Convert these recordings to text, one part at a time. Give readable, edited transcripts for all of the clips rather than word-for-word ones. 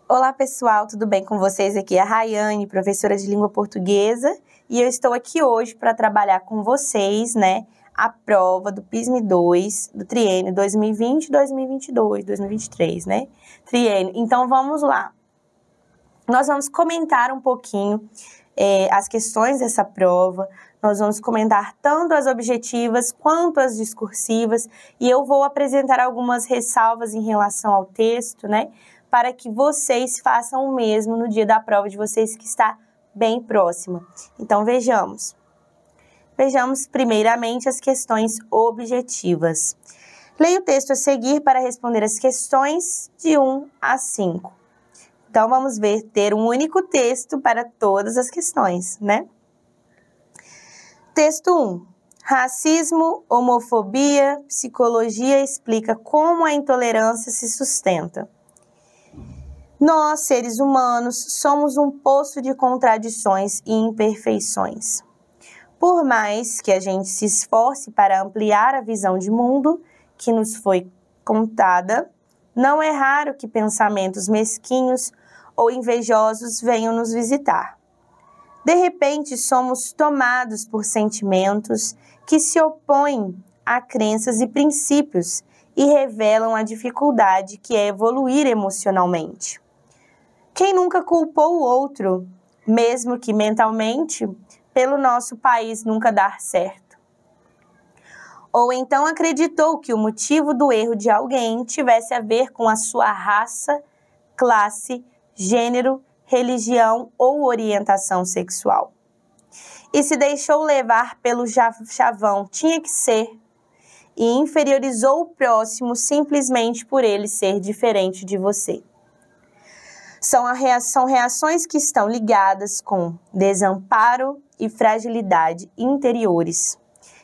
Olá pessoal, tudo bem com vocês? Aqui é a Rayane, professora de língua portuguesa, e eu estou aqui hoje para trabalhar com vocês, a prova do PISM-2 do triênio 2020, 2022, 2023, Triênio. Então vamos lá. Nós vamos comentar um pouquinho as questões dessa prova. Nós vamos comentar tanto as objetivas quanto as discursivas, e eu vou apresentar algumas ressalvas em relação ao texto, para que vocês façam o mesmo no dia da prova de vocês, que está bem próxima. Então, vejamos. Vejamos primeiramente as questões objetivas. Leia o texto a seguir para responder as questões de 1 a 5. Então, vamos ver, ter um único texto para todas as questões, Texto 1. Racismo, homofobia, psicologia explica como a intolerância se sustenta. Nós, seres humanos, somos um poço de contradições e imperfeições. Por mais que a gente se esforce para ampliar a visão de mundo que nos foi contada, não é raro que pensamentos mesquinhos ou invejosos venham nos visitar. De repente, somos tomados por sentimentos que se opõem a crenças e princípios e revelam a dificuldade que é evoluir emocionalmente. Quem nunca culpou o outro, mesmo que mentalmente, pelo nosso país nunca dar certo? Ou então acreditou que o motivo do erro de alguém tivesse a ver com a sua raça, classe, gênero, religião ou orientação sexual. E se deixou levar pelo chavão tinha que ser, e inferiorizou o próximo simplesmente por ele ser diferente de você. São reações que estão ligadas com desamparo e fragilidade interiores,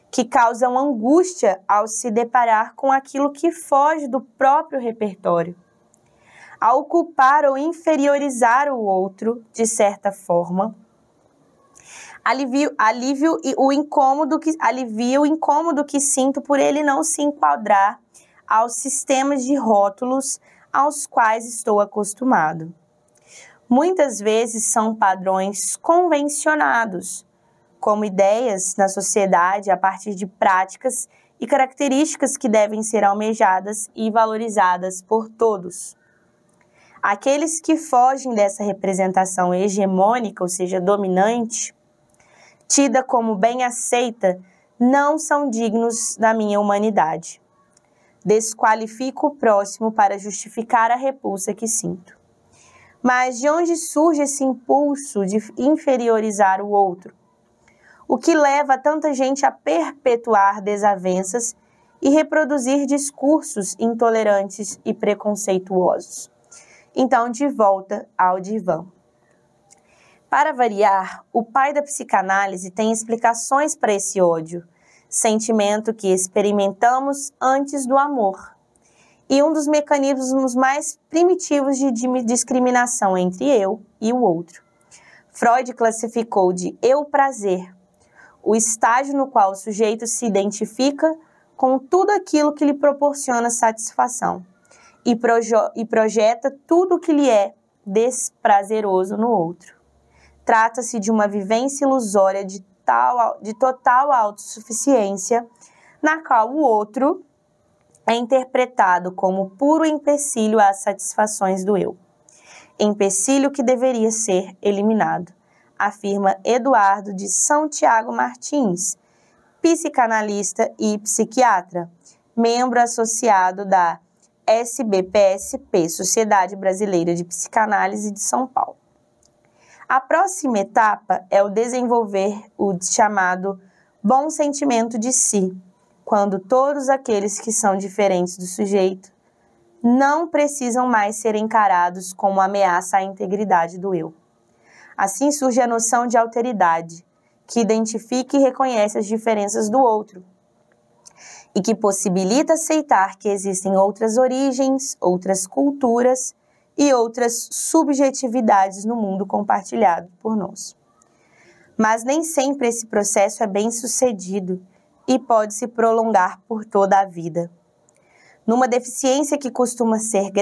que causam angústia ao se deparar com aquilo que foge do próprio repertório. Ao culpar ou inferiorizar o outro, de certa forma, alivia o incômodo que sinto por ele não se enquadrar aos sistemas de rótulos aos quais estou acostumado. Muitas vezes são padrões convencionados, como ideias na sociedade a partir de práticas e características que devem ser almejadas e valorizadas por todos. Aqueles que fogem dessa representação hegemônica, ou seja, dominante, tida como bem aceita, não são dignos da minha humanidade. Desqualifico o próximo para justificar a repulsa que sinto. Mas de onde surge esse impulso de inferiorizar o outro? O que leva tanta gente a perpetuar desavenças e reproduzir discursos intolerantes e preconceituosos? Então, de volta ao divã. Para variar, o pai da psicanálise tem explicações para esse ódio, sentimento que experimentamos antes do amor, e um dos mecanismos mais primitivos de discriminação entre eu e o outro. Freud classificou de eu-prazer, o estágio no qual o sujeito se identifica com tudo aquilo que lhe proporciona satisfação e projeta tudo o que lhe é desprazeroso no outro. Trata-se de uma vivência ilusória de total autossuficiência, na qual o outro é interpretado como puro empecilho às satisfações do eu. Empecilho que deveria ser eliminado, afirma Eduardo de São Tiago Martins, psicanalista e psiquiatra, membro associado da SBPSP, Sociedade Brasileira de Psicanálise de São Paulo. A próxima etapa é o desenvolver o chamado bom sentimento de si, quando todos aqueles que são diferentes do sujeito não precisam mais ser encarados como ameaça à integridade do eu. Assim surge a noção de alteridade, que identifica e reconhece as diferenças do outro, e que possibilita aceitar que existem outras origens, outras culturas e outras subjetividades no mundo compartilhado por nós. Mas nem sempre esse processo é bem sucedido e pode se prolongar por toda a vida. numa deficiência que costuma ser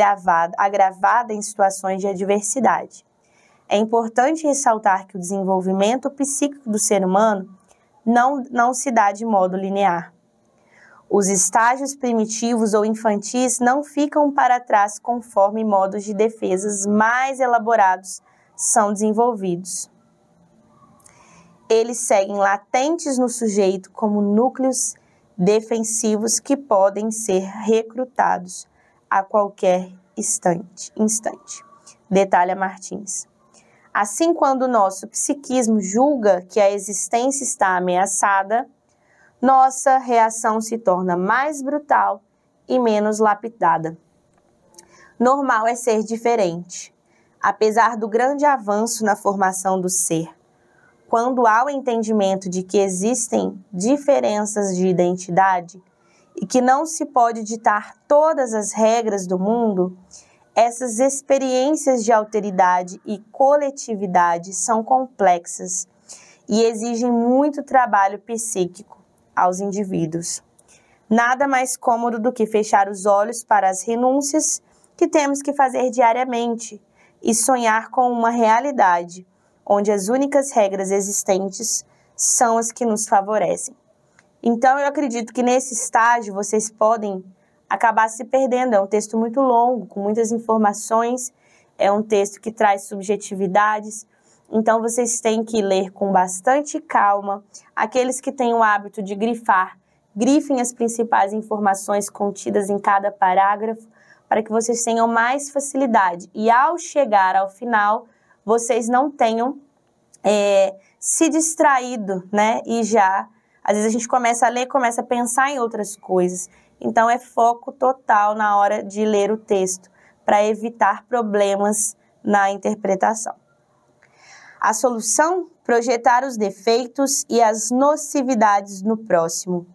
agravada em situações de adversidade. É importante ressaltar que o desenvolvimento psíquico do ser humano não se dá de modo linear. Os estágios primitivos ou infantis não ficam para trás conforme modos de defesas mais elaborados são desenvolvidos. Eles seguem latentes no sujeito como núcleos defensivos que podem ser recrutados a qualquer instante. Detalha Martins. Assim, quando o nosso psiquismo julga que a existência está ameaçada, nossa reação se torna mais brutal e menos lapidada. Normal é ser diferente, apesar do grande avanço na formação do ser. Quando há o entendimento de que existem diferenças de identidade e que não se pode ditar todas as regras do mundo, essas experiências de alteridade e coletividade são complexas e exigem muito trabalho psíquico aos indivíduos. Nada mais cômodo do que fechar os olhos para as renúncias que temos que fazer diariamente e sonhar com uma realidade onde as únicas regras existentes são as que nos favorecem. Então, eu acredito que nesse estágio vocês podem acabar se perdendo. É um texto muito longo, com muitas informações, é um texto que traz subjetividades, então vocês têm que ler com bastante calma. Aqueles que têm o hábito de grifar, grifem as principais informações contidas em cada parágrafo, para que vocês tenham mais facilidade. E ao chegar ao final, vocês não tenham se distraído, né? E já, às vezes a gente começa a ler, começa a pensar em outras coisas. Então, é foco total na hora de ler o texto, para evitar problemas na interpretação. A solução? Projetar os defeitos e as nocividades no próximo.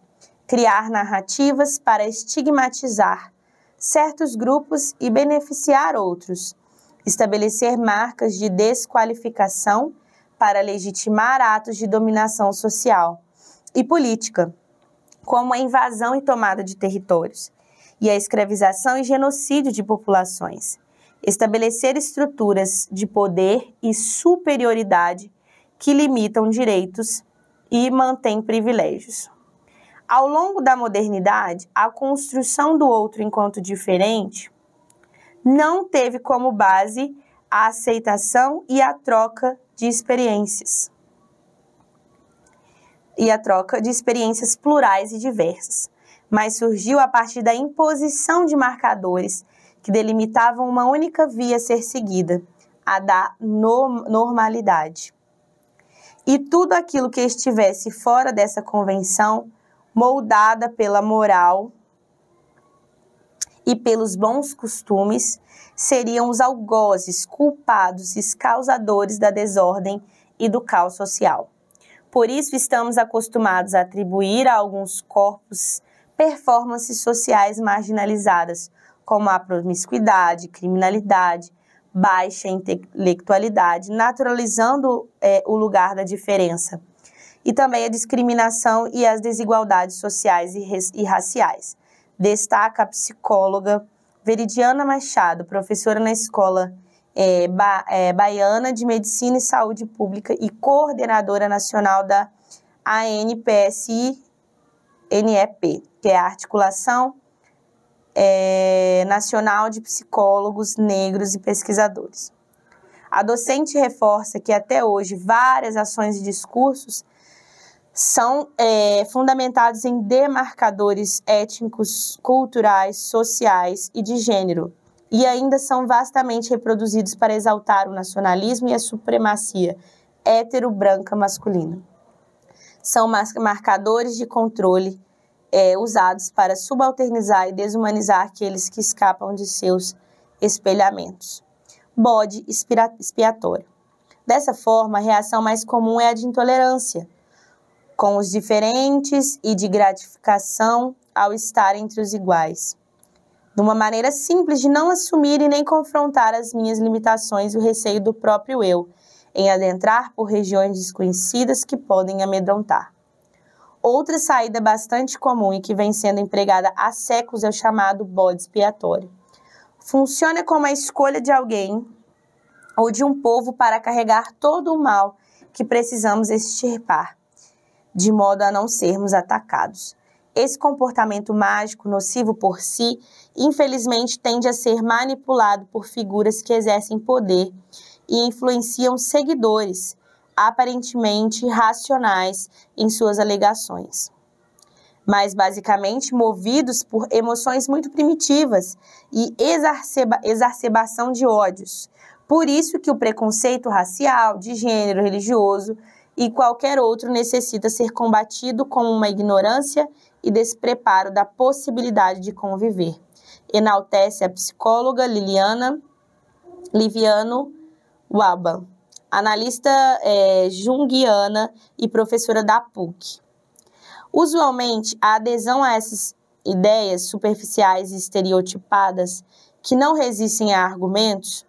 Criar narrativas para estigmatizar certos grupos e beneficiar outros. Estabelecer marcas de desqualificação para legitimar atos de dominação social e política, como a invasão e tomada de territórios, e a escravização e genocídio de populações. Estabelecer estruturas de poder e superioridade que limitam direitos e mantêm privilégios. Ao longo da modernidade, a construção do outro enquanto diferente não teve como base a aceitação e a troca de experiências. Plurais e diversas, mas surgiu a partir da imposição de marcadores que delimitavam uma única via a ser seguida, a da normalidade. E tudo aquilo que estivesse fora dessa convenção, moldada pela moral e pelos bons costumes, seriam os algozes, culpados e causadores da desordem e do caos social. Por isso, estamos acostumados a atribuir a alguns corpos performances sociais marginalizadas, como a promiscuidade, criminalidade, baixa intelectualidade, naturalizando o lugar da diferença, e também a discriminação e as desigualdades sociais e raciais. Destaca a psicóloga Veridiana Machado, professora na Escola Baiana de Medicina e Saúde Pública e coordenadora nacional da ANPSI-NEP, que é a Articulação Nacional de Psicólogos Negros e Pesquisadores. A docente reforça que até hoje várias ações e discursos são fundamentados em demarcadores étnicos, culturais, sociais e de gênero, e ainda são vastamente reproduzidos para exaltar o nacionalismo e a supremacia hétero-branca masculina. São marcadores de controle usados para subalternizar e desumanizar aqueles que escapam de seus espelhamentos. Bode expiatório. Dessa forma, a reação mais comum é a de intolerância com os diferentes e de gratificação ao estar entre os iguais. De uma maneira simples de não assumir e nem confrontar as minhas limitações e o receio do próprio eu, em adentrar por regiões desconhecidas que podem amedrontar. Outra saída bastante comum e que vem sendo empregada há séculos é o chamado bode expiatório. Funciona como a escolha de alguém ou de um povo para carregar todo o mal que precisamos extirpar, de modo a não sermos atacados. Esse comportamento mágico, nocivo por si, infelizmente tende a ser manipulado por figuras que exercem poder e influenciam seguidores, aparentemente racionais em suas alegações, mas basicamente movidos por emoções muito primitivas e exacerbação de ódios. Por isso que o preconceito racial, de gênero, religioso e qualquer outro necessita ser combatido com uma ignorância e despreparo da possibilidade de conviver. Enaltece a psicóloga Liviano Waba, analista junguiana e professora da PUC. Usualmente, a adesão a essas ideias superficiais e estereotipadas que não resistem a argumentos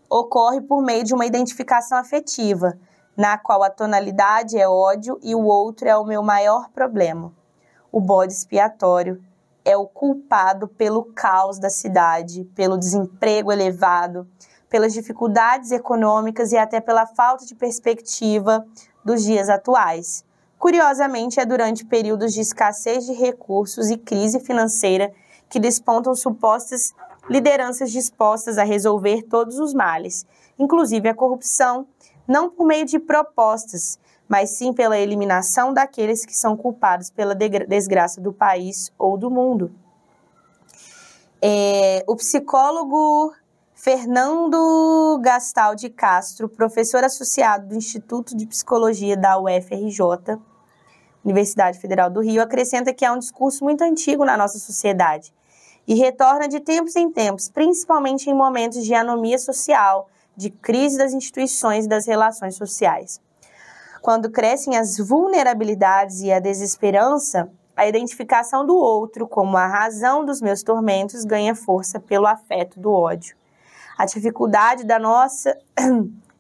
ocorre por meio de uma identificação afetiva, na qual a tonalidade é ódio e o outro é o meu maior problema. O bode expiatório é o culpado pelo caos da cidade, pelo desemprego elevado, pelas dificuldades econômicas e até pela falta de perspectiva dos dias atuais. Curiosamente, é durante períodos de escassez de recursos e crise financeira que despontam supostas lideranças dispostas a resolver todos os males, inclusive a corrupção, não por meio de propostas, mas sim pela eliminação daqueles que são culpados pela desgraça do país ou do mundo. O psicólogo Fernando Gastal de Castro, professor associado do Instituto de Psicologia da UFRJ, Universidade Federal do Rio, acrescenta que é um discurso muito antigo na nossa sociedade e retorna de tempos em tempos, principalmente em momentos de anomia social, de crise das instituições e das relações sociais. Quando crescem as vulnerabilidades e a desesperança, a identificação do outro como a razão dos meus tormentos ganha força pelo afeto do ódio. A dificuldade da nossa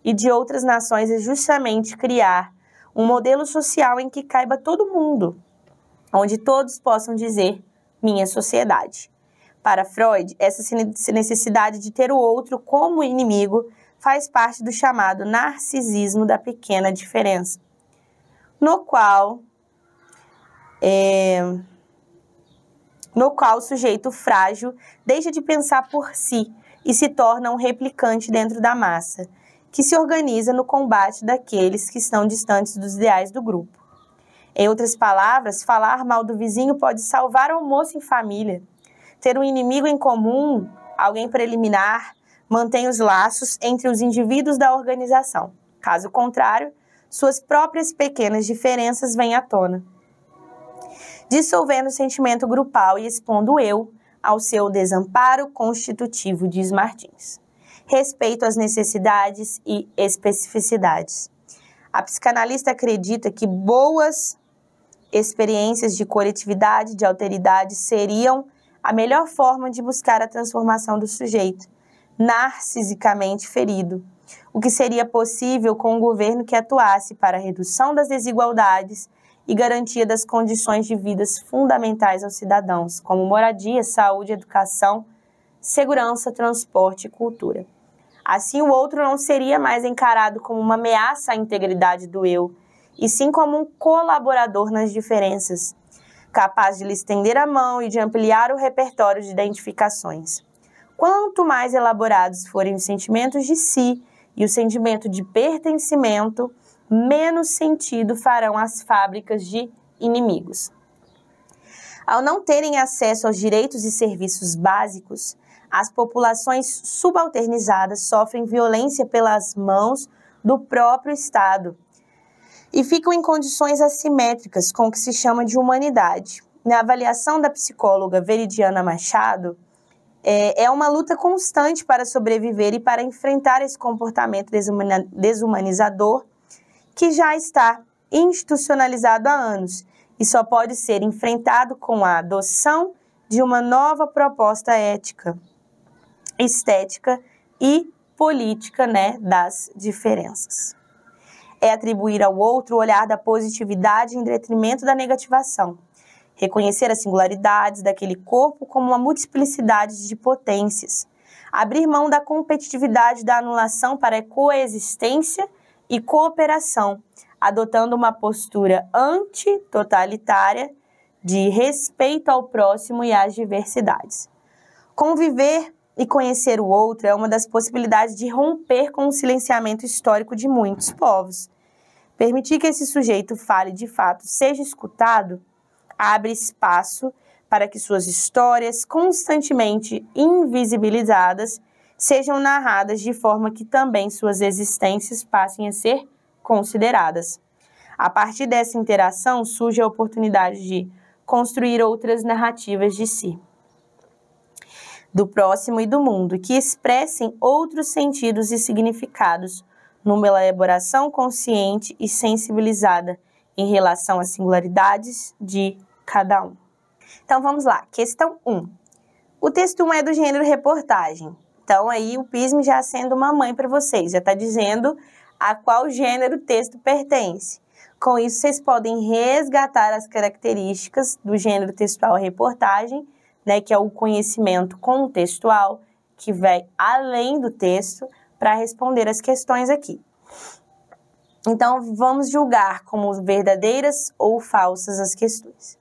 e de outras nações é justamente criar um modelo social em que caiba todo mundo, onde todos possam dizer minha sociedade. Para Freud, essa necessidade de ter o outro como inimigo faz parte do chamado narcisismo da pequena diferença, no qual o sujeito frágil deixa de pensar por si e se torna um replicante dentro da massa, que se organiza no combate daqueles que estão distantes dos ideais do grupo. Em outras palavras, falar mal do vizinho pode salvar o almoço em família. Ter um inimigo em comum, alguém para eliminar, mantém os laços entre os indivíduos da organização. Caso contrário, suas próprias pequenas diferenças vêm à tona, dissolvendo o sentimento grupal e expondo o eu ao seu desamparo constitutivo, diz Martins. Respeito às necessidades e especificidades. A psicanalista acredita que boas experiências de coletividade, de alteridade, seriam a melhor forma de buscar a transformação do sujeito, narcisicamente ferido, o que seria possível com um governo que atuasse para a redução das desigualdades e garantia das condições de vida fundamentais aos cidadãos, como moradia, saúde, educação, segurança, transporte e cultura. Assim, o outro não seria mais encarado como uma ameaça à integridade do eu, e sim como um colaborador nas diferenças, capaz de lhe estender a mão e de ampliar o repertório de identificações. Quanto mais elaborados forem os sentimentos de si e o sentimento de pertencimento, menos sentido farão as fábricas de inimigos. Ao não terem acesso aos direitos e serviços básicos, as populações subalternizadas sofrem violência pelas mãos do próprio Estado e ficam em condições assimétricas com o que se chama de humanidade. Na avaliação da psicóloga Veridiana Machado, é uma luta constante para sobreviver e para enfrentar esse comportamento desumanizador que já está institucionalizado há anos e só pode ser enfrentado com a adoção de uma nova proposta ética, estética e política, das diferenças. É atribuir ao outro o olhar da positividade em detrimento da negativação. Reconhecer as singularidades daquele corpo como uma multiplicidade de potências. Abrir mão da competitividade da anulação para a coexistência e cooperação, adotando uma postura antitotalitária de respeito ao próximo e às diversidades. Conviver e conhecer o outro é uma das possibilidades de romper com o silenciamento histórico de muitos povos. Permitir que esse sujeito fale de fato, seja escutado, abre espaço para que suas histórias, constantemente invisibilizadas, sejam narradas de forma que também suas existências passem a ser consideradas. A partir dessa interação surge a oportunidade de construir outras narrativas de si, do próximo e do mundo, que expressem outros sentidos e significados numa elaboração consciente e sensibilizada em relação às singularidades de cada um. Então vamos lá, questão 1. O texto 1 é do gênero reportagem. Então aí o PISM já sendo uma mãe para vocês, já está dizendo a qual gênero o texto pertence. Com isso vocês podem resgatar as características do gênero textual reportagem, né, que é o conhecimento contextual, que vai além do texto, para responder as questões aqui. Então, vamos julgar como verdadeiras ou falsas as questões.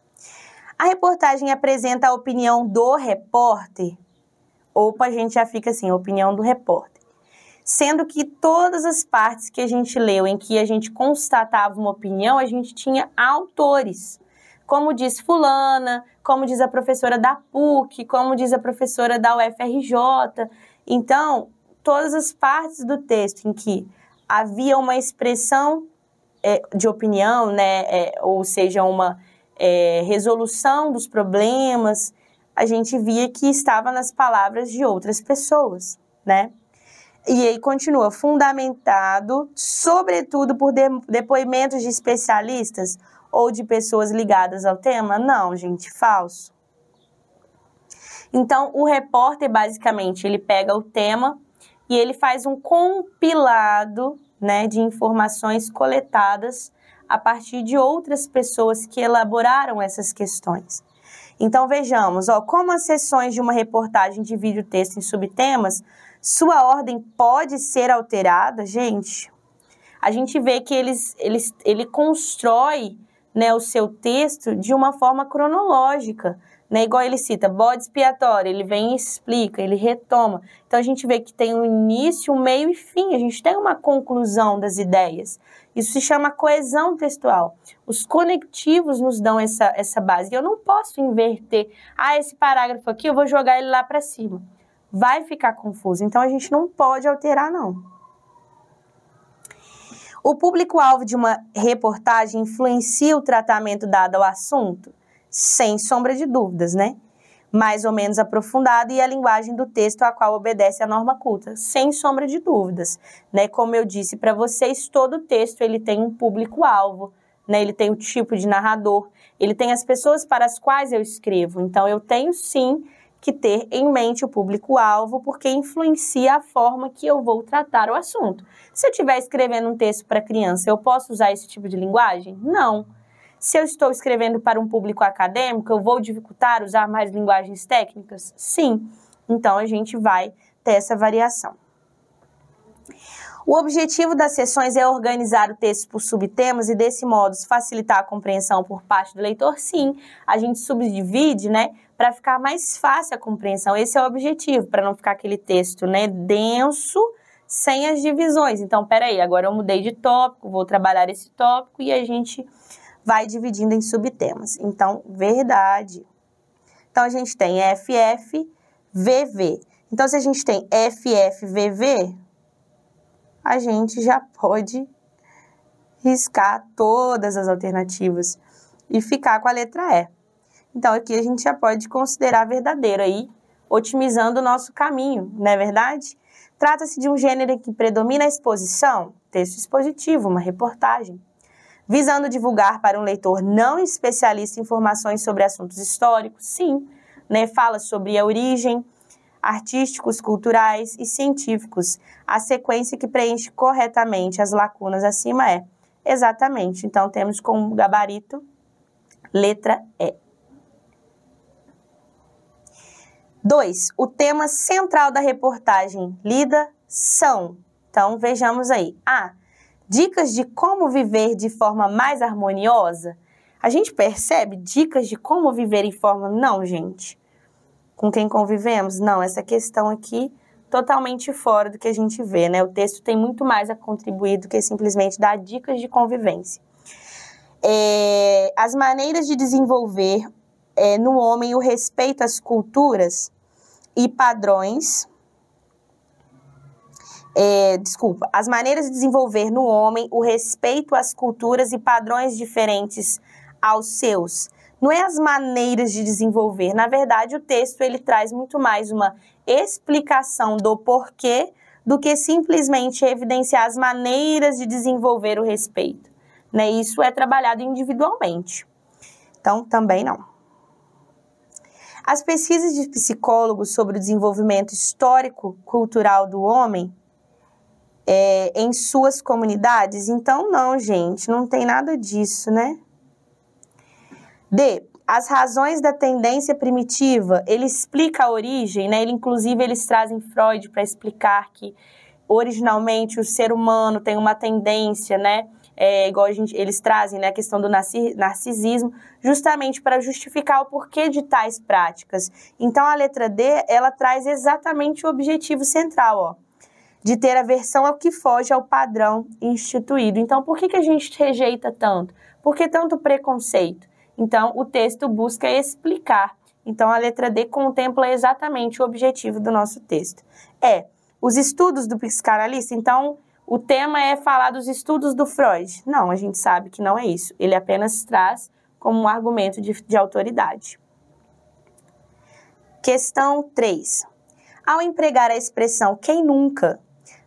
A reportagem apresenta a opinião do repórter. Opa, a gente já fica assim, a opinião do repórter. Sendo que todas as partes que a gente leu, em que a gente constatava uma opinião, a gente tinha autores. Como diz fulana, como diz a professora da PUC, como diz a professora da UFRJ. Então, todas as partes do texto em que havia uma expressão de opinião, né, ou seja, uma resolução dos problemas, a gente via que estava nas palavras de outras pessoas, né? E aí continua, fundamentado, sobretudo por depoimentos de especialistas ou de pessoas ligadas ao tema? Não, gente, falso. Então, o repórter, basicamente, ele pega o tema e ele faz um compilado, né, de informações coletadas a partir de outras pessoas que elaboraram essas questões. Então, vejamos, como as seções de uma reportagem dividem o texto em subtemas, sua ordem pode ser alterada, gente. A gente vê que ele constrói, né, o seu texto de uma forma cronológica, né? Igual ele cita, bode expiatório, ele vem e explica, ele retoma. Então, a gente vê que tem um início, um meio e fim, a gente tem uma conclusão das ideias. Isso se chama coesão textual. Os conectivos nos dão essa base. Eu não posso inverter, esse parágrafo aqui, eu vou jogar ele lá para cima. Vai ficar confuso, então a gente não pode alterar, não. O público-alvo de uma reportagem influencia o tratamento dado ao assunto? Sem sombra de dúvidas, né? Mais ou menos aprofundado e a linguagem do texto a qual obedece a norma culta, sem sombra de dúvidas, né? Como eu disse para vocês, todo texto ele tem um público-alvo, né? Ele tem o tipo de narrador, ele tem as pessoas para as quais eu escrevo. Então, eu tenho sim que ter em mente o público-alvo, porque influencia a forma que eu vou tratar o assunto. Se eu estiver escrevendo um texto para criança, eu posso usar esse tipo de linguagem? Não. Se eu estou escrevendo para um público acadêmico, eu vou dificultar usar mais linguagens técnicas? Sim. Então, a gente vai ter essa variação. O objetivo das sessões é organizar o texto por subtemas e, desse modo, facilitar a compreensão por parte do leitor? Sim. A gente subdivide, né, para ficar mais fácil a compreensão. Esse é o objetivo, para não ficar aquele texto, né, denso, sem as divisões. Então, peraí, agora eu mudei de tópico, vou trabalhar esse tópico e a gente vai dividindo em subtemas. Então, verdade. Então, a gente tem FF, VV. Então, se a gente tem FF, VV, a gente já pode riscar todas as alternativas e ficar com a letra E. Então, aqui a gente já pode considerar verdadeiro aí, otimizando o nosso caminho, não é verdade? Trata-se de um gênero que predomina a exposição, texto expositivo, uma reportagem, visando divulgar para um leitor não especialista informações sobre assuntos históricos, sim, né? Fala sobre a origem, artísticos, culturais e científicos. A sequência que preenche corretamente as lacunas acima é exatamente. Então, temos como gabarito letra E. 2. O tema central da reportagem lida são. Então, vejamos aí. A. Dicas de como viver de forma mais harmoniosa. A gente percebe dicas de como viver em forma... Não, gente. Com quem convivemos? Não, essa questão aqui totalmente fora do que a gente vê, né? O texto tem muito mais a contribuir do que simplesmente dar dicas de convivência. As maneiras de desenvolver no homem o respeito às culturas e padrões... as maneiras de desenvolver no homem o respeito às culturas e padrões diferentes aos seus. Não é as maneiras de desenvolver. Na verdade, o texto ele traz muito mais uma explicação do porquê do que simplesmente evidenciar as maneiras de desenvolver o respeito. Né? Isso é trabalhado individualmente. Então, também não. As pesquisas de psicólogos sobre o desenvolvimento histórico-cultural do homem em suas comunidades? Então, não, gente, não tem nada disso, né? D. As razões da tendência primitiva, ele explica a origem, né? Inclusive, eles trazem Freud para explicar que, originalmente, o ser humano tem uma tendência, né? Igual eles trazem, né, a questão do narcisismo, justamente para justificar o porquê de tais práticas. Então, a letra D, ela traz exatamente o objetivo central, ó, de ter aversão ao que foge ao padrão instituído. Então, por que a gente rejeita tanto? Por que tanto preconceito? Então, o texto busca explicar. Então, a letra D contempla exatamente o objetivo do nosso texto. Os estudos do psicanalista. Então, o tema é falar dos estudos do Freud. Não, a gente sabe que não é isso. Ele apenas traz como um argumento de autoridade. Questão 3. Ao empregar a expressão quem nunca,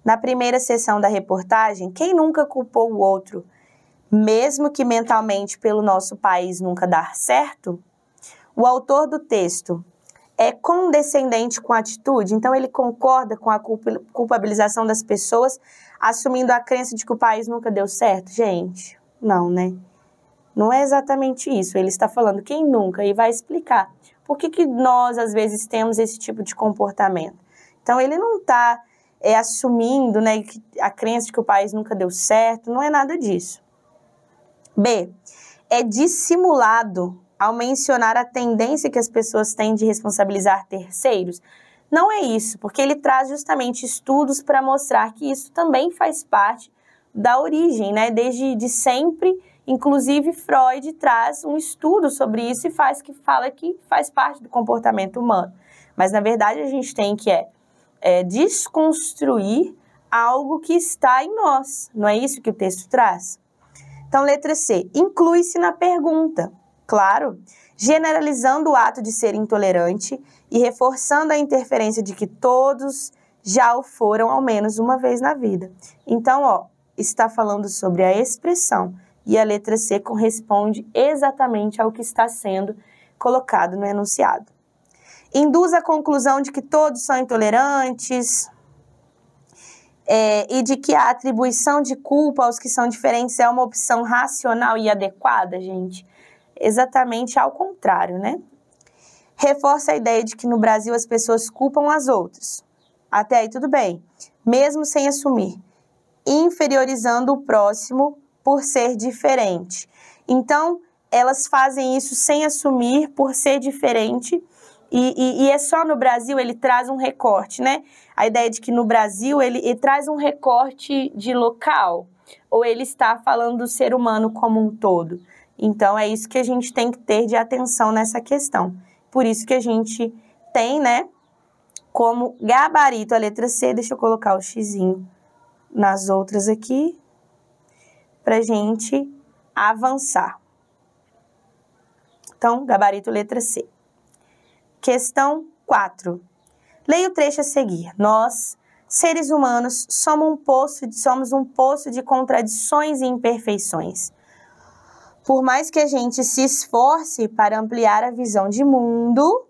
na primeira seção da reportagem, quem nunca culpou o outro, mesmo que mentalmente pelo nosso país nunca dar certo? O autor do texto é condescendente com a atitude, então ele concorda com a culpabilização das pessoas, assumindo a crença de que o país nunca deu certo? Gente, não, né? Não é exatamente isso. Ele está falando quem nunca e vai explicar por que nós, às vezes, temos esse tipo de comportamento. Então, ele não está assumindo, né, a crença de que o país nunca deu certo, não é nada disso. B. É dissimulado ao mencionar a tendência que as pessoas têm de responsabilizar terceiros. Não é isso, porque ele traz justamente estudos para mostrar que isso também faz parte da origem, né? Desde sempre, inclusive Freud traz um estudo sobre isso e fala que faz parte do comportamento humano. Mas, na verdade, a gente tem que desconstruir algo que está em nós. Não é isso que o texto traz? Então, letra C. Inclui-se na pergunta. Claro, generalizando o ato de ser intolerante e reforçando a interferência de que todos já o foram ao menos uma vez na vida. Então, está falando sobre a expressão e a letra C corresponde exatamente ao que está sendo colocado no enunciado. Induz a conclusão de que todos são intolerantes e de que a atribuição de culpa aos que são diferentes é uma opção racional e adequada, gente. Exatamente ao contrário, né? Reforça a ideia de que no Brasil as pessoas culpam as outras. Até aí tudo bem, mesmo sem assumir, inferiorizando o próximo por ser diferente. Então, elas fazem isso sem assumir por ser diferente e é só no Brasil, ele traz um recorte, né? A ideia de que no Brasil ele traz um recorte de local, ou ele está falando do ser humano como um todo. Então, é isso que a gente tem que ter de atenção nessa questão. Por isso que a gente tem, né, como gabarito a letra C. Deixa eu colocar o xizinho nas outras aqui, para gente avançar. Então, gabarito letra C. Questão 4. Leia o trecho a seguir. Nós, seres humanos, somos um poço de contradições e imperfeições. Por mais que a gente se esforce para ampliar a visão de mundo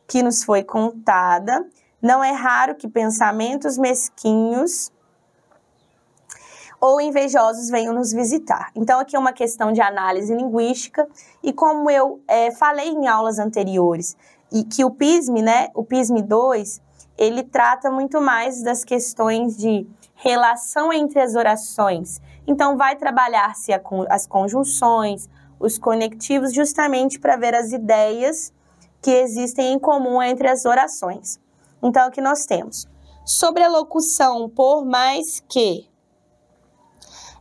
que nos foi contada, Não é raro que pensamentos mesquinhos ou invejosos venham nos visitar. Então, aqui é uma questão de análise linguística e como eu falei em aulas anteriores, e que o PISM, né, o PISM 2, ele trata muito mais das questões de relação entre as orações. Então, vai trabalhar-se as conjunções, os conectivos, justamente para ver as ideias que existem em comum entre as orações. Então, aqui nós temos, sobre a locução por mais que,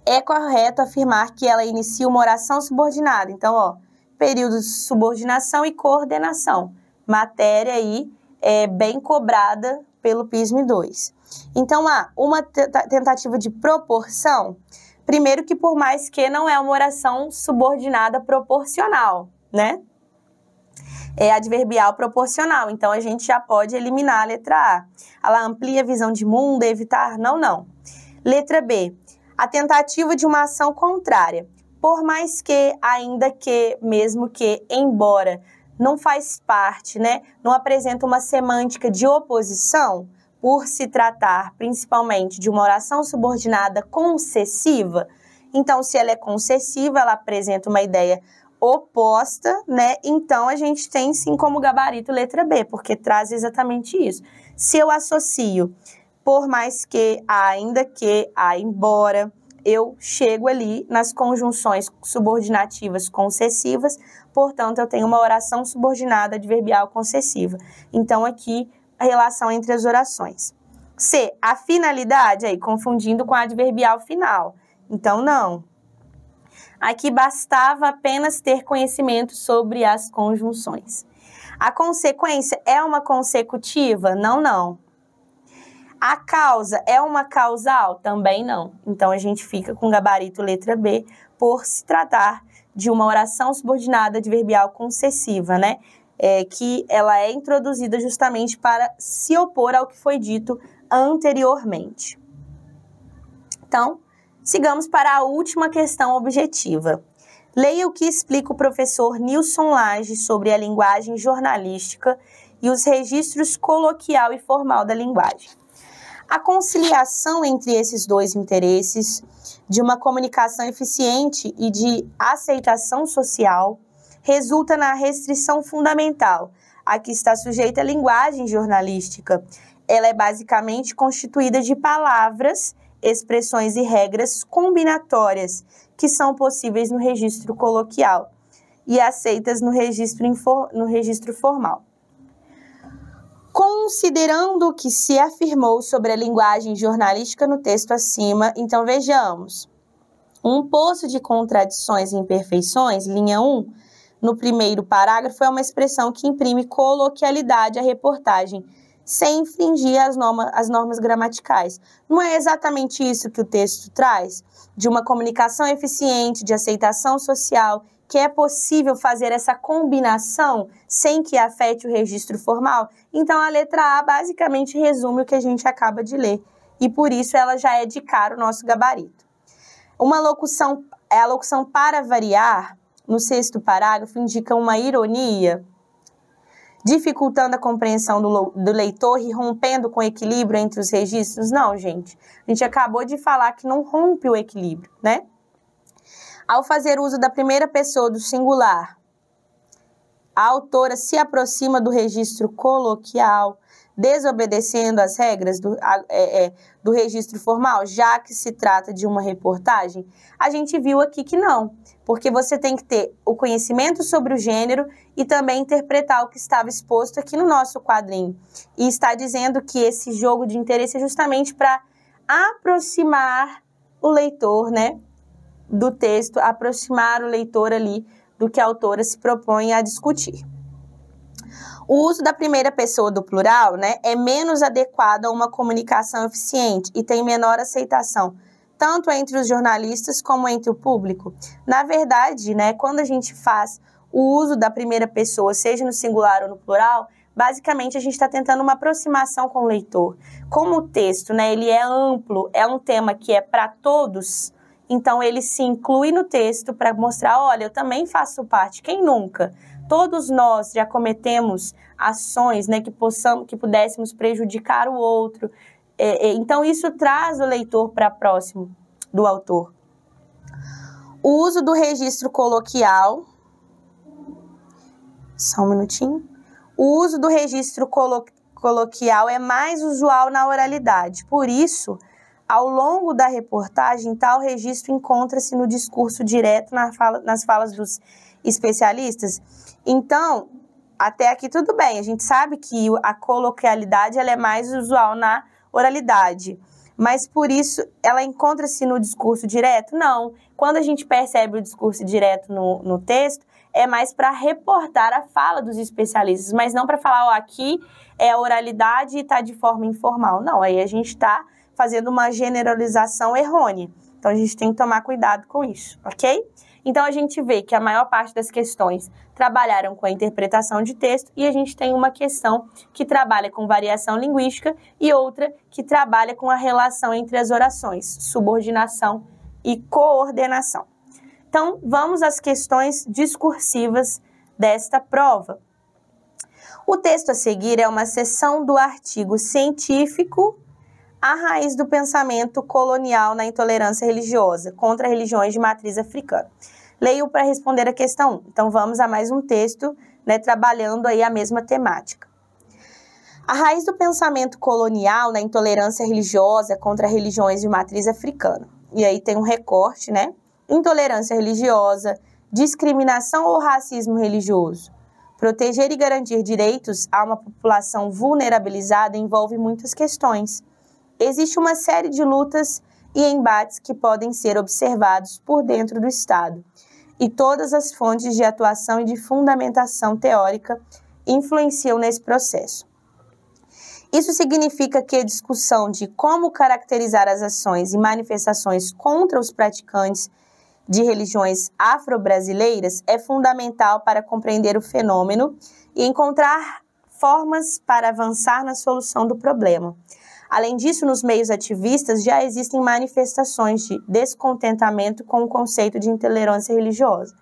é correto afirmar que ela inicia uma oração subordinada. Então, ó, período de subordinação e coordenação. Matéria aí bem cobrada pelo PISM 2. Então, há uma tentativa de proporção. Primeiro que por mais que não é uma oração subordinada proporcional, né? É adverbial proporcional, então a gente já pode eliminar a letra A. Ela amplia a visão de mundo, evitar, não. Letra B, a tentativa de uma ação contrária. Por mais que, ainda que, mesmo que, embora, não faz parte, né? Não apresenta uma semântica de oposição, por se tratar principalmente de uma oração subordinada concessiva. Então, se ela é concessiva, ela apresenta uma ideia oposta, né? Então, a gente tem sim como gabarito letra B, porque traz exatamente isso. Se eu associo por mais que, ainda que, embora, eu chego ali nas conjunções subordinativas concessivas, portanto, eu tenho uma oração subordinada adverbial concessiva. Então, aqui, a relação entre as orações. C, a finalidade, aí, confundindo com a adverbial final. Então, não. Aqui bastava apenas ter conhecimento sobre as conjunções. A consequência é uma consecutiva? Não. A causa é uma causal? Também não. Então, a gente fica com o gabarito letra B por se tratar de uma oração subordinada adverbial concessiva, né? Que ela é introduzida justamente para se opor ao que foi dito anteriormente. Então, sigamos para a última questão objetiva. Leia o que explica o professor Nilson Lage sobre a linguagem jornalística e os registros coloquial e formal da linguagem. A conciliação entre esses dois interesses, de uma comunicação eficiente e de aceitação social, resulta na restrição fundamental a que está sujeita a linguagem jornalística. Ela é basicamente constituída de palavras, expressões e regras combinatórias que são possíveis no registro coloquial e aceitas no registro formal. Considerando o que se afirmou sobre a linguagem jornalística no texto acima, então vejamos. Um poço de contradições e imperfeições, linha 1, no primeiro parágrafo, é uma expressão que imprime coloquialidade à reportagem, sem infringir as normas gramaticais. Não é exatamente isso que o texto traz? De uma comunicação eficiente, de aceitação social, que é possível fazer essa combinação sem que afete o registro formal? Então, a letra A basicamente resume o que a gente acaba de ler, e por isso ela já é de cara o nosso gabarito. Uma locução, a locução para variar, no sexto parágrafo, indica uma ironia, dificultando a compreensão do leitor e rompendo com o equilíbrio entre os registros? Não, gente. A gente acabou de falar que não rompe o equilíbrio, né? Ao fazer uso da primeira pessoa do singular, a autora se aproxima do registro coloquial, desobedecendo as regras do registro formal, já que se trata de uma reportagem? A gente viu aqui que não, porque você tem que ter o conhecimento sobre o gênero e também interpretar o que estava exposto aqui no nosso quadrinho. E está dizendo que esse jogo de interesse é justamente para aproximar o leitor, né, do texto, aproximar o leitor ali do que a autora se propõe a discutir. O uso da primeira pessoa do plural, né, é menos adequado a uma comunicação eficiente e tem menor aceitação, tanto entre os jornalistas como entre o público. Na verdade, né, quando a gente faz o uso da primeira pessoa, seja no singular ou no plural, basicamente a gente está tentando uma aproximação com o leitor. Como o texto, né, ele é amplo, é um tema que é para todos, então ele se inclui no texto para mostrar, olha, eu também faço parte, quem nunca? todos nós já cometemos ações, né, que pudéssemos prejudicar o outro. Então, isso traz o leitor para próximo do autor. O uso do registro coloquial. Só um minutinho. O uso do registro coloquial é mais usual na oralidade. Por isso, ao longo da reportagem, tal registro encontra-se no discurso direto nas falas dos especialistas. Então, até aqui tudo bem. A gente sabe que a coloquialidade ela é mais usual na oralidade. Mas por isso, ela encontra-se no discurso direto? Não. Quando a gente percebe o discurso direto no texto, é mais para reportar a fala dos especialistas, mas não para falar, ó, aqui é a oralidade e está de forma informal. Não, aí a gente está fazendo uma generalização errônea. Então, a gente tem que tomar cuidado com isso, ok? Então, a gente vê que a maior parte das questões trabalharam com a interpretação de texto e a gente tem uma questão que trabalha com variação linguística e outra que trabalha com a relação entre as orações, subordinação e coordenação. Então, vamos às questões discursivas desta prova. O texto a seguir é uma seção do artigo científico A Raiz do Pensamento Colonial na Intolerância Religiosa contra religiões de matriz africana. Leio para responder a questão 1. Então, vamos a mais um texto, né, trabalhando aí a mesma temática. A raiz do pensamento colonial na intolerância religiosa contra religiões de matriz africana. E aí tem um recorte, né? Intolerância religiosa, discriminação ou racismo religioso. Proteger e garantir direitos a uma população vulnerabilizada envolve muitas questões. Existe uma série de lutas e embates que podem ser observados por dentro do Estado, e todas as fontes de atuação e de fundamentação teórica influenciam nesse processo. Isso significa que a discussão de como caracterizar as ações e manifestações contra os praticantes de religiões afro-brasileiras é fundamental para compreender o fenômeno e encontrar formas para avançar na solução do problema. Além disso, nos meios ativistas já existem manifestações de descontentamento com o conceito de intolerância religiosa,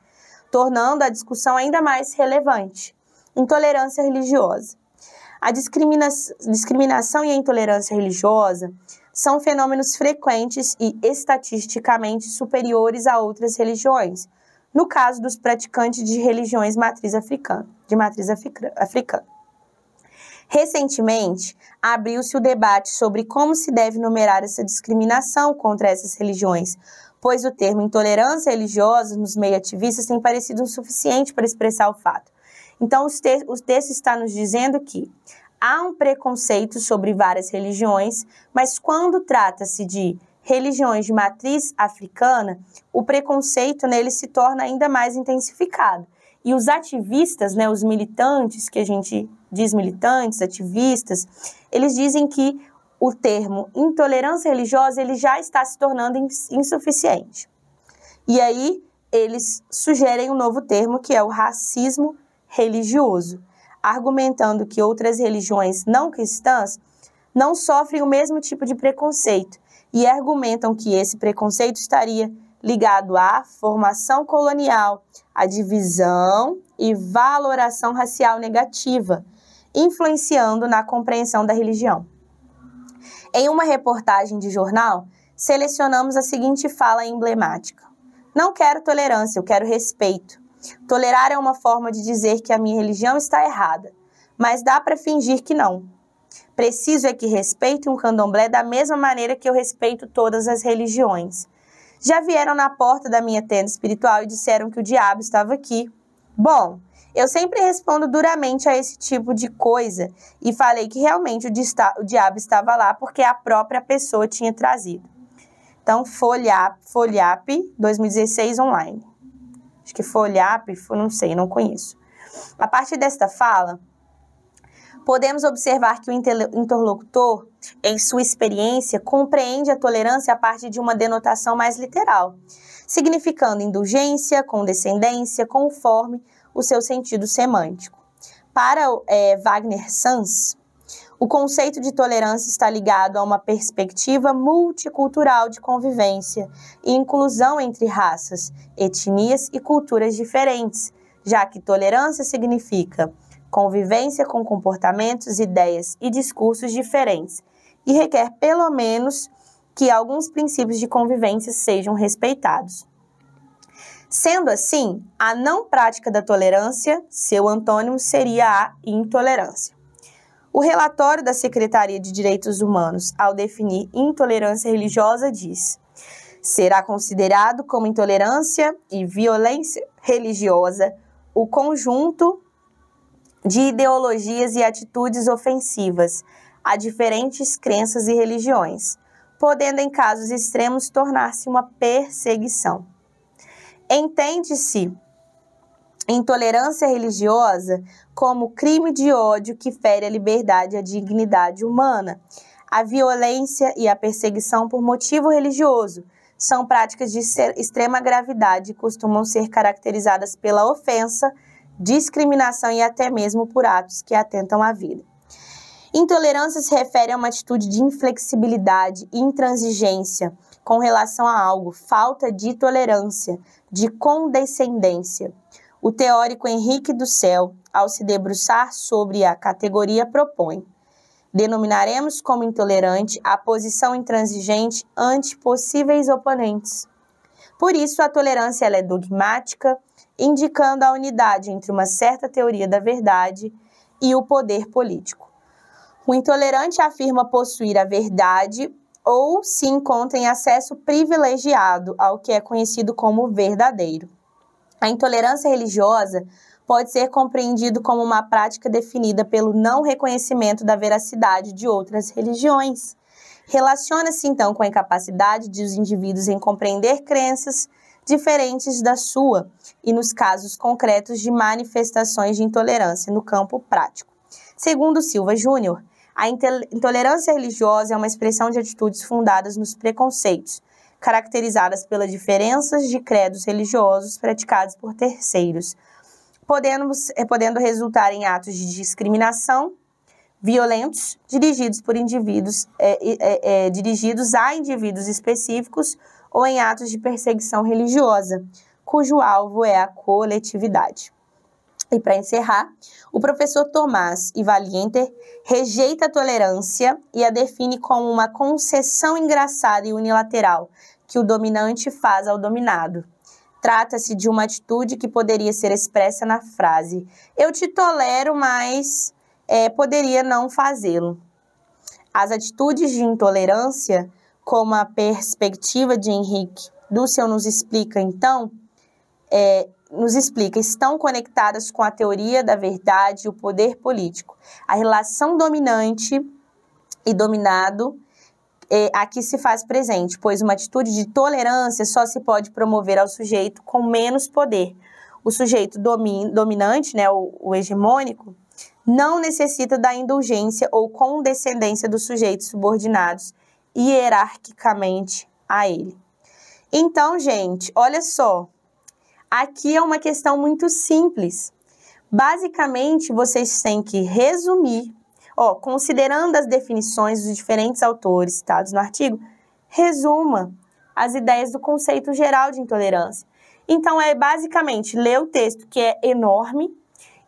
tornando a discussão ainda mais relevante. Intolerância religiosa. A discriminação e a intolerância religiosa são fenômenos frequentes e estatisticamente superiores a outras religiões, no caso dos praticantes de religiões de matriz africana. Recentemente, abriu-se o debate sobre como se deve numerar essa discriminação contra essas religiões, pois o termo intolerância religiosa nos meios ativistas tem parecido insuficiente para expressar o fato. Então, o texto está nos dizendo que há um preconceito sobre várias religiões, mas quando trata-se de religiões de matriz africana, o preconceito nele se torna ainda mais intensificado. E os ativistas, né, os militantes, que a gente diz militantes, ativistas, eles dizem que o termo intolerância religiosa ele já está se tornando insuficiente. E aí eles sugerem um novo termo, que é o racismo religioso, argumentando que outras religiões não cristãs não sofrem o mesmo tipo de preconceito e argumentam que esse preconceito estaria ligado à formação colonial, à divisão e valoração racial negativa, influenciando na compreensão da religião. Em uma reportagem de jornal, selecionamos a seguinte fala emblemática: "Não quero tolerância, eu quero respeito. Tolerar é uma forma de dizer que a minha religião está errada, mas dá para fingir que não. Preciso é que respeite um candomblé da mesma maneira que eu respeito todas as religiões. Já vieram na porta da minha tenda espiritual e disseram que o diabo estava aqui. Bom, eu sempre respondo duramente a esse tipo de coisa e falei que realmente o diabo estava lá porque a própria pessoa tinha trazido." Então, Folhap 2016 online. Acho que Folhap, não sei, não conheço. A partir desta fala, podemos observar que o interlocutor, em sua experiência, compreende a tolerância a partir de uma denotação mais literal, significando indulgência, condescendência, conforme o seu sentido semântico. Para Wagner Sanz, o conceito de tolerância está ligado a uma perspectiva multicultural de convivência e inclusão entre raças, etnias e culturas diferentes, já que tolerância significa convivência com comportamentos, ideias e discursos diferentes e requer pelo menos que alguns princípios de convivência sejam respeitados. Sendo assim, a não prática da tolerância, seu antônimo seria a intolerância. O relatório da Secretaria de Direitos Humanos, ao definir intolerância religiosa, diz: será considerado como intolerância e violência religiosa o conjunto de ideologias e atitudes ofensivas a diferentes crenças e religiões, podendo, em casos extremos, tornar-se uma perseguição. Entende-se intolerância religiosa como crime de ódio que fere a liberdade e a dignidade humana. A violência e a perseguição por motivo religioso são práticas de extrema gravidade e costumam ser caracterizadas pela ofensa, discriminação e até mesmo por atos que atentam à vida. Intolerância se refere a uma atitude de inflexibilidade e intransigência com relação a algo, falta de tolerância, de condescendência. O teórico Henrique Dussel, ao se debruçar sobre a categoria, propõe: denominaremos como intolerante a posição intransigente ante possíveis oponentes. Por isso, a tolerância ela é dogmática, indicando a unidade entre uma certa teoria da verdade e o poder político. O intolerante afirma possuir a verdade ou se encontra em acesso privilegiado ao que é conhecido como verdadeiro. A intolerância religiosa pode ser compreendido como uma prática definida pelo não reconhecimento da veracidade de outras religiões. Relaciona-se, então, com a incapacidade dos indivíduos em compreender crenças diferentes da sua e nos casos concretos de manifestações de intolerância no campo prático. Segundo Silva Júnior, a intolerância religiosa é uma expressão de atitudes fundadas nos preconceitos, caracterizadas pelas diferenças de credos religiosos praticados por terceiros, podendo resultar em atos de discriminação violentos dirigidos a indivíduos específicos ou em atos de perseguição religiosa, cujo alvo é a coletividade. E para encerrar, o professor Tomás Ivalienter rejeita a tolerância e a define como uma concessão engraçada e unilateral que o dominante faz ao dominado. Trata-se de uma atitude que poderia ser expressa na frase: eu te tolero, mas poderia não fazê-lo. As atitudes de intolerância, como a perspectiva de Henrique Dussel nos explica, então, estão conectadas com a teoria da verdade e o poder político. A relação dominante e dominado aqui se faz presente, pois uma atitude de tolerância só se pode promover ao sujeito com menos poder. O sujeito dominante, o hegemônico, não necessita da indulgência ou condescendência dos sujeitos subordinados hierarquicamente a ele. Então, gente, olha só, aqui é uma questão muito simples. Basicamente, vocês têm que resumir, considerando as definições dos diferentes autores citados no artigo, resuma as ideias do conceito geral de intolerância. Então, é basicamente ler o texto, que é enorme,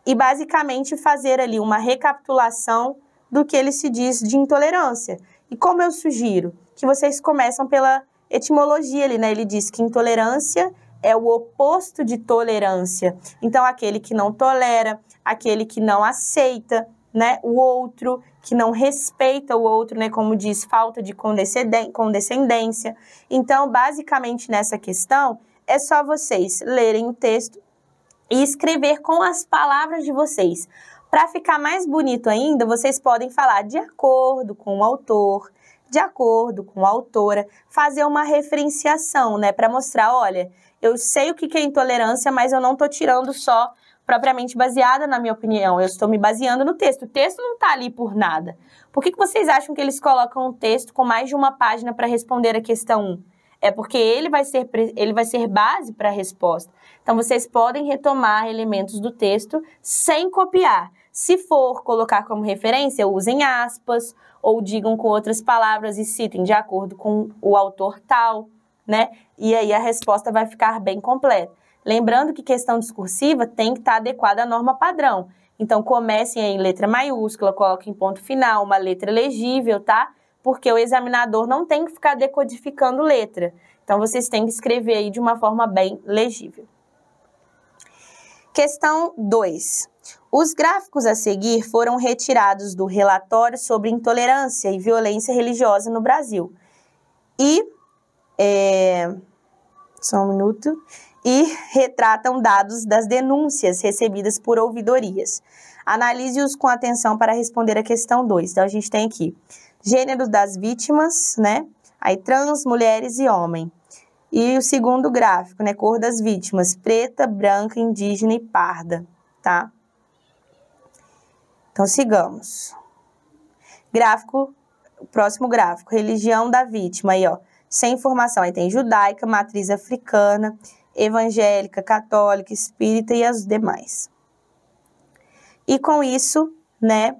e basicamente fazer ali uma recapitulação do que ele se diz de intolerância. E como eu sugiro? Que vocês começam pela etimologia ali, né? Ele diz que intolerância é o oposto de tolerância. Então, aquele que não tolera, aquele que não aceita, né, o outro, que não respeita o outro, né, como diz, falta de condescendência. Então, basicamente, nessa questão, é só vocês lerem o texto e escrever com as palavras de vocês. Para ficar mais bonito ainda, vocês podem falar de acordo com o autor, de acordo com a autora, fazer uma referenciação, né, para mostrar, olha, eu sei o que é intolerância, mas eu não estou tirando só propriamente baseada na minha opinião, eu estou me baseando no texto. O texto não está ali por nada. Por que vocês acham que eles colocam um texto com mais de uma página para responder a questão 1? É porque ele vai ser base para a resposta. Então, vocês podem retomar elementos do texto sem copiar. Se for colocar como referência, usem aspas ou digam com outras palavras e citem de acordo com o autor tal, né? E aí a resposta vai ficar bem completa. Lembrando que questão discursiva tem que estar adequada à norma padrão. Então, comecem aí em letra maiúscula, coloquem ponto final, uma letra legível, tá? Porque o examinador não tem que ficar decodificando letra. Então, vocês têm que escrever aí de uma forma bem legível. Questão 2. Os gráficos a seguir foram retirados do relatório sobre intolerância e violência religiosa no Brasil. Só um minuto. E retratam dados das denúncias recebidas por ouvidorias. Analise-os com atenção para responder a questão 2. Então, a gente tem aqui gênero das vítimas, né? Aí, trans, mulheres e homem. E o segundo gráfico, né? Cor das vítimas, preta, branca, indígena e parda, tá? Então, sigamos. Próximo gráfico, religião da vítima, aí, ó. Sem informação, aí tem judaica, matriz africana, evangélica, católica, espírita e as demais. E com isso, né,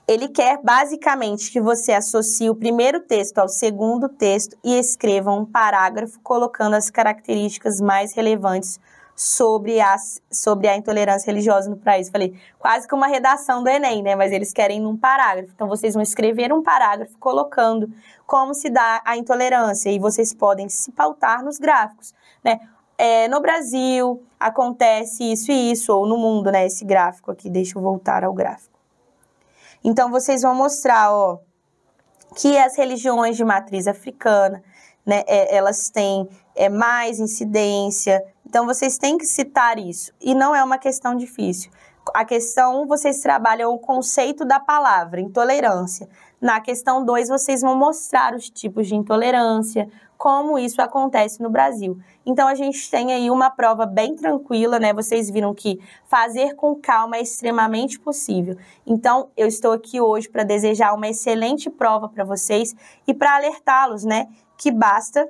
ele quer basicamente que você associe o primeiro texto ao segundo texto e escreva um parágrafo colocando as características mais relevantes sobre a intolerância religiosa no país. Falei, quase que uma redação do Enem, né? Mas eles querem num parágrafo. Então, vocês vão escrever um parágrafo colocando como se dá a intolerância e vocês podem se pautar nos gráficos, né? No Brasil acontece isso e isso, ou no mundo, né? Esse gráfico aqui, deixa eu voltar ao gráfico. Então, vocês vão mostrar, ó, que as religiões de matriz africana, né, elas têm mais incidência. Então, vocês têm que citar isso. E não é uma questão difícil. A questão 1, vocês trabalham o conceito da palavra, intolerância. Na questão 2, vocês vão mostrar os tipos de intolerância, como isso acontece no Brasil. Então, a gente tem aí uma prova bem tranquila, né? Vocês viram que fazer com calma é extremamente possível. Então, eu estou aqui hoje para desejar uma excelente prova para vocês e para alertá-los, né? Que basta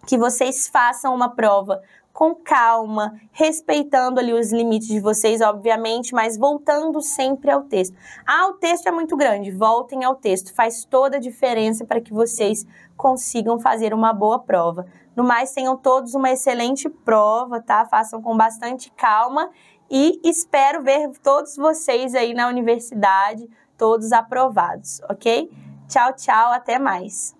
que vocês façam uma prova com calma, respeitando ali os limites de vocês, obviamente, mas voltando sempre ao texto. Ah, o texto é muito grande, voltem ao texto, faz toda a diferença para que vocês consigam fazer uma boa prova. No mais, tenham todos uma excelente prova, tá? Façam com bastante calma e espero ver todos vocês aí na universidade, todos aprovados, ok? Tchau, tchau, até mais!